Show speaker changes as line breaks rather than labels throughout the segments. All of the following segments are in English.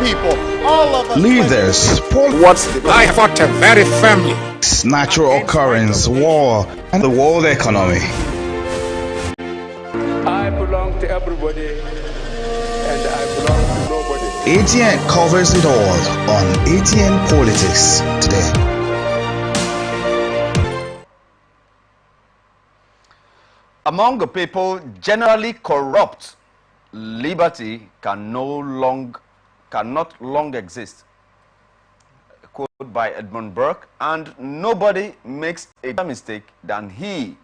people, all of us.
Leaders,
I fought a very family.
Natural occurrence, war, and the world economy.
I belong to everybody, and I belong to nobody.
ATN covers it all on Atn Politics today.
Among the people generally corrupt, liberty cannot long exist. Quote by Edmund Burke, and nobody makes a greater mistake than he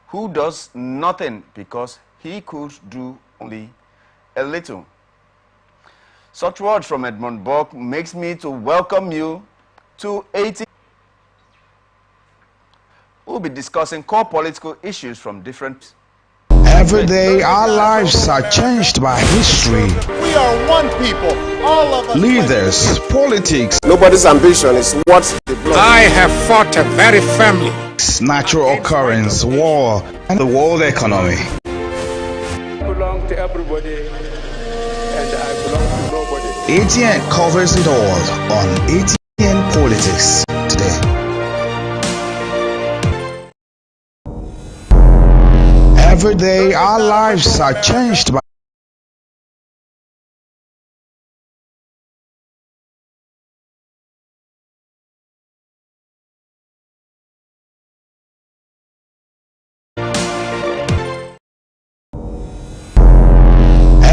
who does nothing because he could do only a little. Such words from Edmund Burke makes me to welcome you to Atn. We'll be discussing core political issues from different.
Every day our lives are changed by history.
We are one people, all of us.
Leaders, politics.
Nobody's ambition is what they belong.
I have fought a very family.
Natural occurrence, war, and the world economy.
I belong to everybody, and I belong to nobody.
ATN covers it all on Atn Politics today. Every day our lives are changed by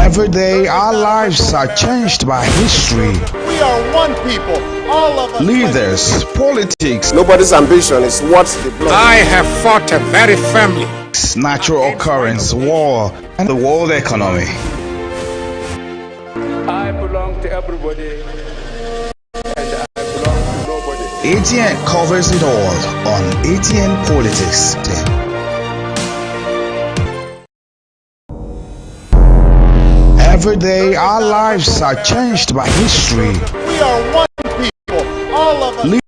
Every day our lives are changed by history.
We are one people, all of us.
Leaders, politics.
Nobody's ambition is what they belong.
I have fought a very family.
Natural occurrence, war, and the world economy.
I belong to everybody, and I belong to nobody.
ATN covers it all on Atn Politics today. Every day our lives are changed by history.
We are one people, all of us.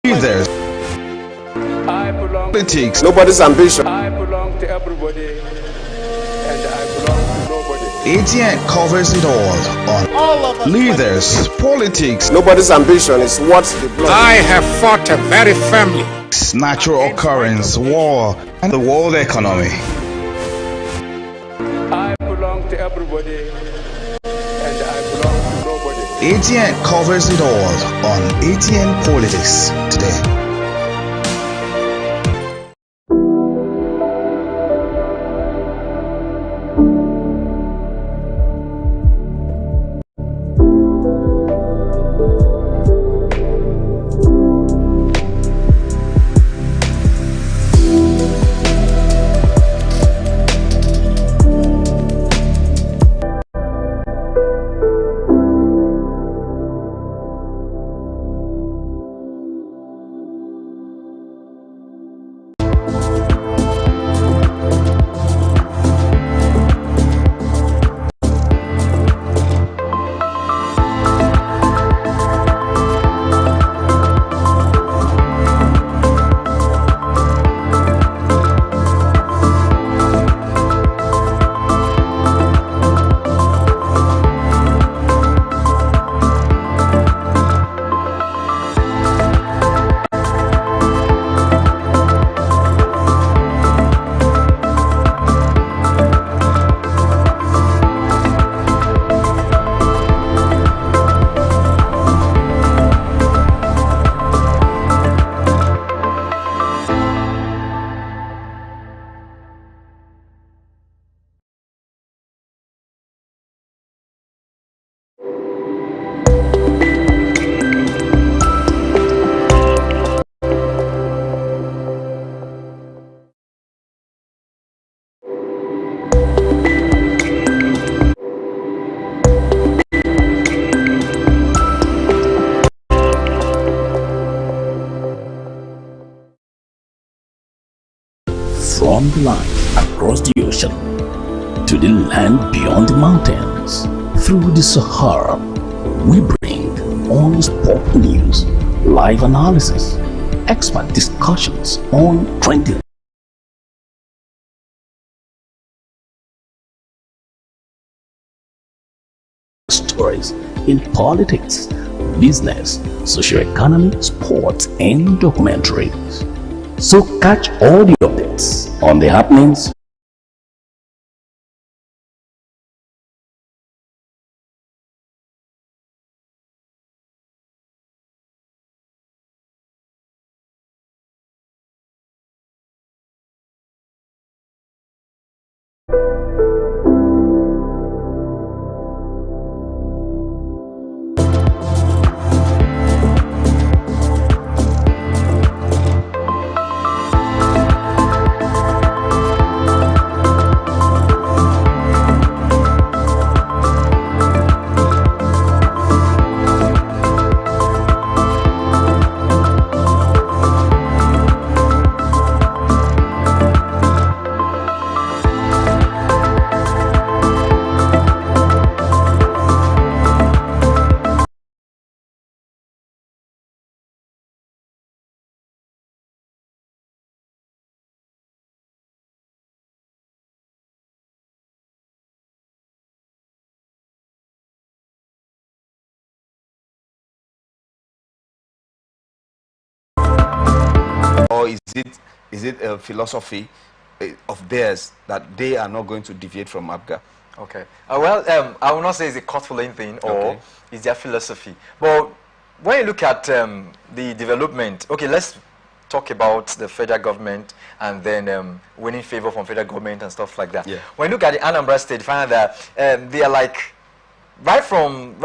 Leaders,
I belong
politics.
Nobody's ambition.
I belong to everybody, and I belong to nobody.
ATN covers it all on
All of us.
leaders, politics.
Nobody's ambition is what they belong.
I have fought a very family.
Natural occurrence, war, and the world economy.
I belong to everybody, and I belong to nobody.
ATN covers it all on Atn Politics today.
From the line across the ocean to the land beyond the mountains, through the Sahara, we bring honest pop news, live analysis, expert discussions on trending stories in politics, business, socio-economy, sports, and documentaries. So catch all the updates on the happenings
or is it a philosophy of theirs that they are not going to deviate from APGA?
Okay. Well, I will not say it's a court-following thing or it's their philosophy. But when you look at the development, okay, let's talk about the federal government and then winning favor from federal government and stuff like that.
Yeah.
When you look at the Anambra State, you find that they are like right from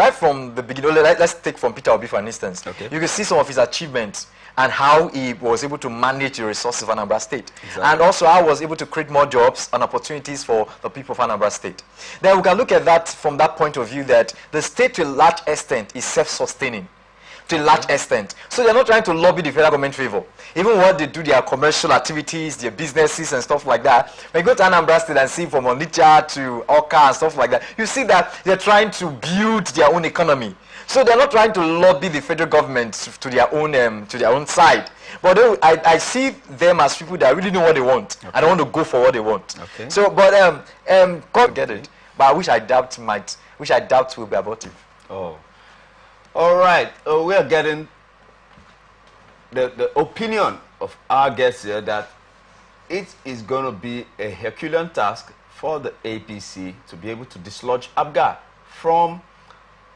the beginning. Let's take from Peter Obi for an instance.
Okay.
You can see some of his achievements and how he was able to manage the resources of Anambra State.
Exactly.
And also how he was able to create more jobs and opportunities for the people of Anambra State. Then we can look at that from that point of view that the state to a large extent is self-sustaining. To a large extent. So they're not trying to lobby the federal government favor. Even when they do their commercial activities, their businesses and stuff like that, when you go to Anambra State and see from Onitsha to Oka and stuff like that, you see that they're trying to build their own economy. So they're not trying to lobby the federal government to their own side. But I see them as people that really know what they want. Okay. I don't want to go for what they want. Okay. So, but God get it. But I wish I doubt will be abortive.
Oh. All right. We are getting the opinion of our guests here that it is going to be a Herculean task for the APC to be able to dislodge APGA from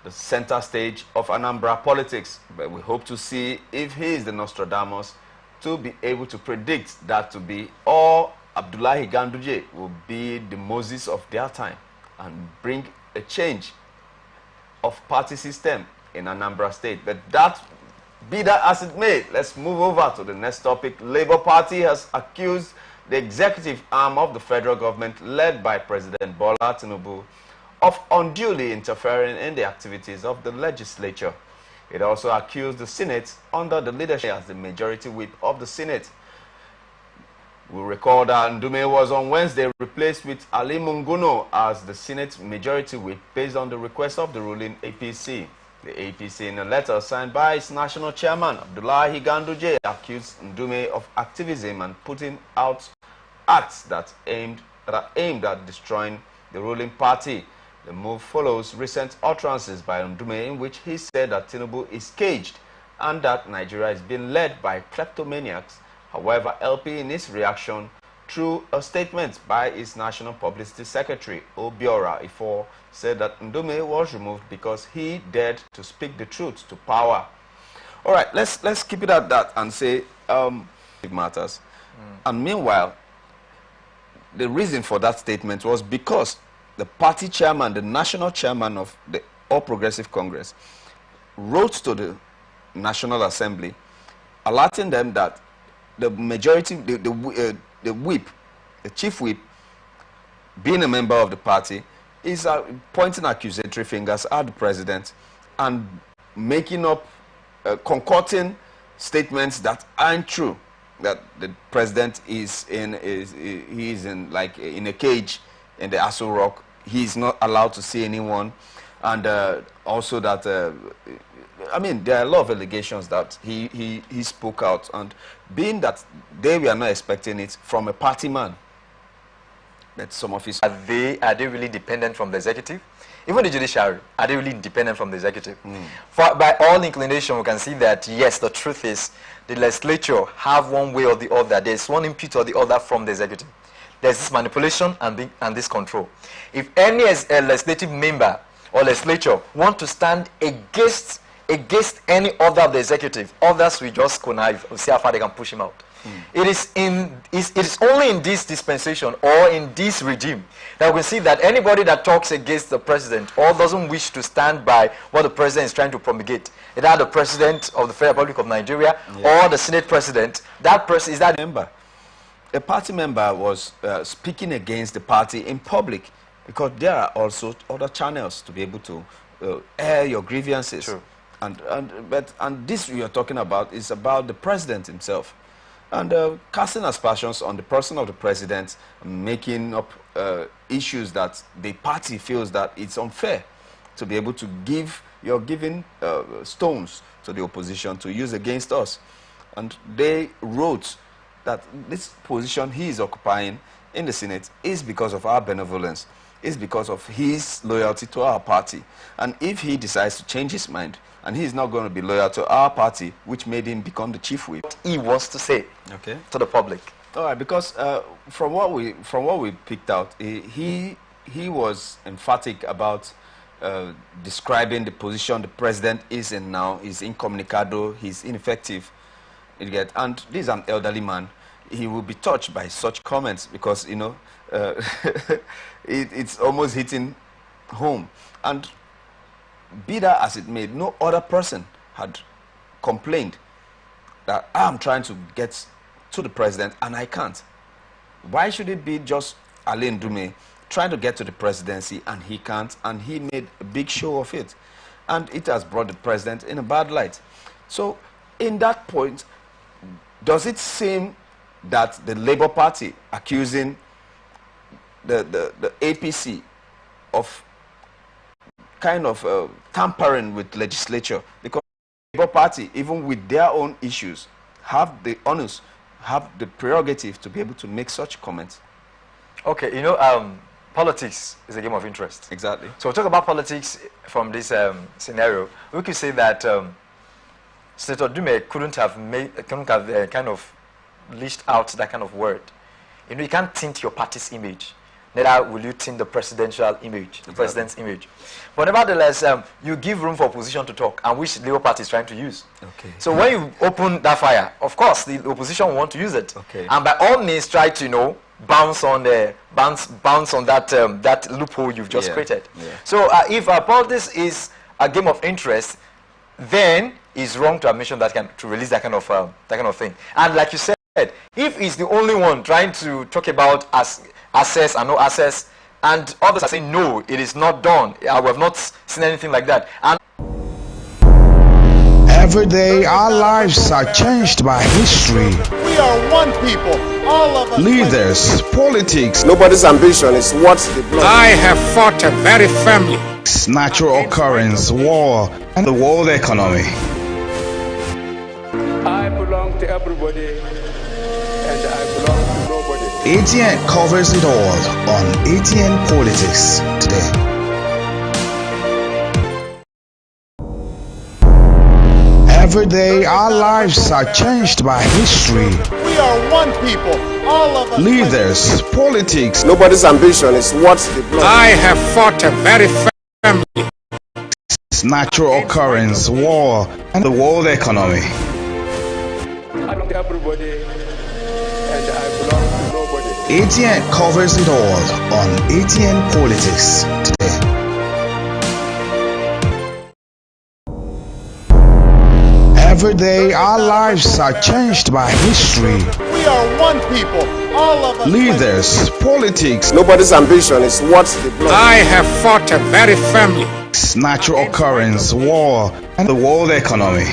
the center stage of Anambra politics. But we hope to see if he is the Nostradamus to be able to predict that to be, or Abdullahi Ganduje will be the Moses of their time and bring a change of party system in Anambra State. But that, be that as it may, let's move over to the next topic. Labour Party has accused the executive arm of the federal government led by President Bola Tinubu of unduly interfering in the activities of the legislature. It also accused the Senate under the leadership as the majority whip of the Senate. We recall that Ndume was on Wednesday replaced with Ali Munguno as the Senate majority whip based on the request of the ruling APC. The APC, in a letter signed by its national chairman, Abdullahi Ganduje, accused Ndume of activism and putting out acts that are aimed at destroying the ruling party. The move follows recent utterances by Ndume in which he said that Tinubu is caged and that Nigeria is being led by kleptomaniacs. However, LP, in his reaction through a statement by its National Publicity Secretary, Obiora Ifor, said that Ndume was removed because he dared to speak the truth to power. All right, let's keep it at that and say it matters. And meanwhile, the reason for that statement was because the party chairman, the national chairman of the All Progressive Congress, wrote to the National Assembly alerting them that the majority, the whip, the chief whip, being a member of the party, is pointing accusatory fingers at the president and making up, concocting statements that aren't true. That the president is in a cage in the Aso Rock. He's not allowed to see anyone, and also that I mean, there are a lot of allegations that he spoke out, and being that they were not expecting it from a party man, But some of his...
Are they really dependent from the executive? Even the judiciary, are they really dependent from the executive? By all inclination, we can see that, yes, the truth is the legislature have one way or the other. There's one input or the other from the executive. There's this manipulation and this control. If any legislative member or legislature want to stand against any other of the executive, others will just connive and see how far they can push him out. It is only in this dispensation or in this regime that we can see that anybody that talks against the president or doesn't wish to stand by what the president is trying to promulgate, either the president of the Federal Republic of Nigeria or the Senate president, that person is that
member. A party member was speaking against the party in public, because there are also other channels to be able to air your grievances.
True.
And this we are talking about is about the president himself, and casting aspersions on the person of the president, making up issues that the party feels that it's unfair to be able to give. You're giving stones to the opposition to use against us, and they wrote that this position he is occupying in the Senate is because of our benevolence, is because of his loyalty to our party. And if he decides to change his mind and he's not going to be loyal to our party, which made him become the chief whip,
he wants to say to the public.
All right, because from what we picked out, he was emphatic about describing the position the president is in now. He's incommunicado, he's ineffective. And this is an elderly man. He will be touched by such comments because, you know, it's almost hitting home. And be that as it may, no other person had complained that I'm trying to get to the president and I can't. Why should it be just Alain Dume trying to get to the presidency and he can't, and he made a big show of it? And it has brought the president in a bad light. So in that point, does it seem that the Labour Party accusing the APC of kind of tampering with legislature, because the Labour Party, even with their own issues, have the onus, have the prerogative to be able to make such comments?
Okay, you know, politics is a game of interest.
Exactly.
So we'll talk about politics from this scenario. We could say that Senator Dume couldn't have kind of leashed out that kind of word. You know, you can't tint your party's image. Neither will you tint the presidential image, the president's image. But nevertheless, you give room for opposition to talk, and which the Labour Party is trying to use.
Okay.
So when you open that fire, of course, the opposition will want to use it.
Okay.
And by all means, try to, you know, bounce on that that loophole you've just created. Yeah. So if politics is a game of interest, then it's wrong to have mentioned to release that kind of thing. And like you said, if he's the only one trying to talk about access and no access, and others are saying no, it is not done, we have not seen anything like that. And
every day our lives are changed by history.
We are one people, all of us.
Leaders, politics,
Nobody's ambition is what the blood.
I have fought very firmly.
natural occurrence, war, and the world economy.
I belong to everybody, and I belong to nobody.
Atn covers it all on Atn Politics today. Every day our lives are changed by history.
We are one people, all of us.
Leaders, politics,
Nobody's ambition is what the blood.
I have fought very firmly.
natural occurrence, war, and the world economy.
I belong to everybody, and I belong to nobody.
Atn covers it all on Atn Politics today. Every day our lives are changed by history.
We are one people, all of us.
Leaders, politics,
Nobody's ambition is what the blood.
I have fought very firmly.
natural occurrence, war, and the world economy.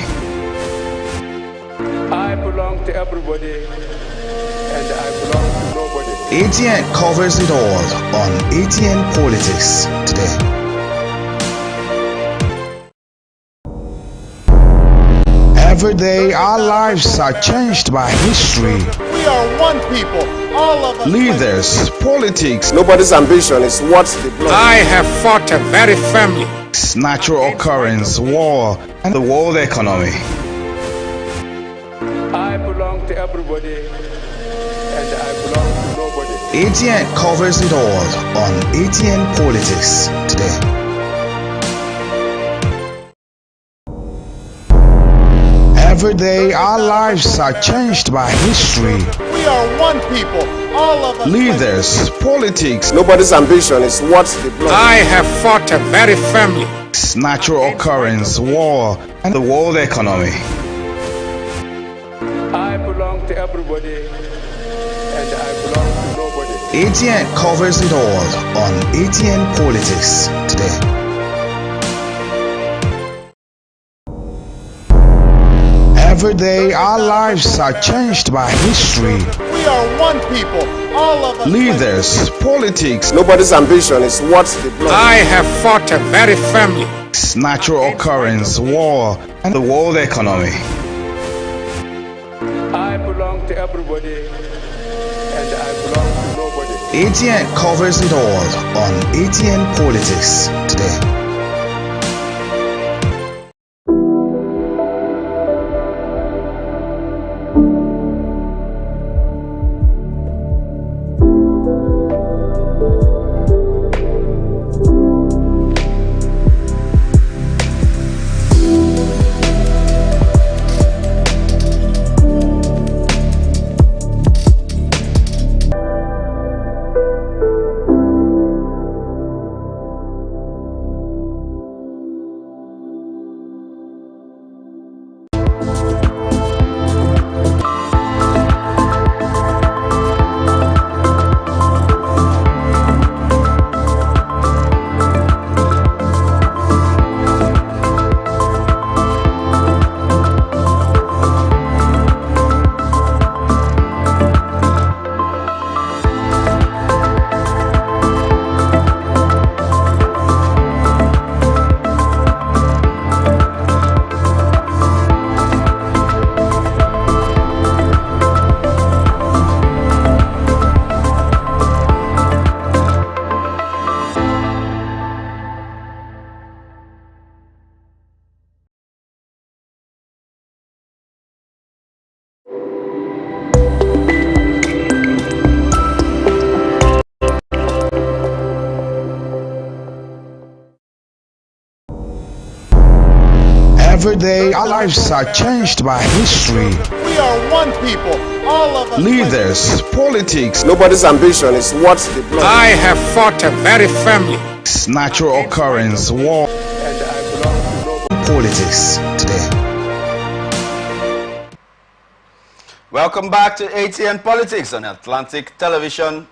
I belong to everybody, and I belong to nobody.
Atn covers it all on Atn Politics today. Every day our lives are changed by history.
We are one people. All of us.
Leaders, politics,
Nobody's ambition is what the blood.
I have fought a very family.
natural occurrence, war, and the world economy.
I belong to everybody and I belong to nobody.
ATN covers it all on ATN Politics today. Every day our lives are changed by history.
We are one people. All of us.
Leaders, politics,
Nobody's ambition is what the blood.
I have fought a very family.
natural occurrence, war, and the world economy.
I belong to everybody and I belong to nobody.
ATN covers it all on ATN Politics today. Every day our lives are changed by history.
We are one people. All of us.
Leaders, politics,
Nobody's ambition is what the blood.
I have fought a very family.
natural occurrence, war, and the world economy.
I belong to everybody and I belong to nobody.
ATN covers it all on ATN Politics today. Every day our lives are changed by history.
We are one people. All of us.
Leaders, politics,
Nobody's ambition is what the blood.
I have fought a very family.
natural occurrence, war,
And I belong to nobody.
politics today.
Welcome back to ATN Politics on Atlantic Television.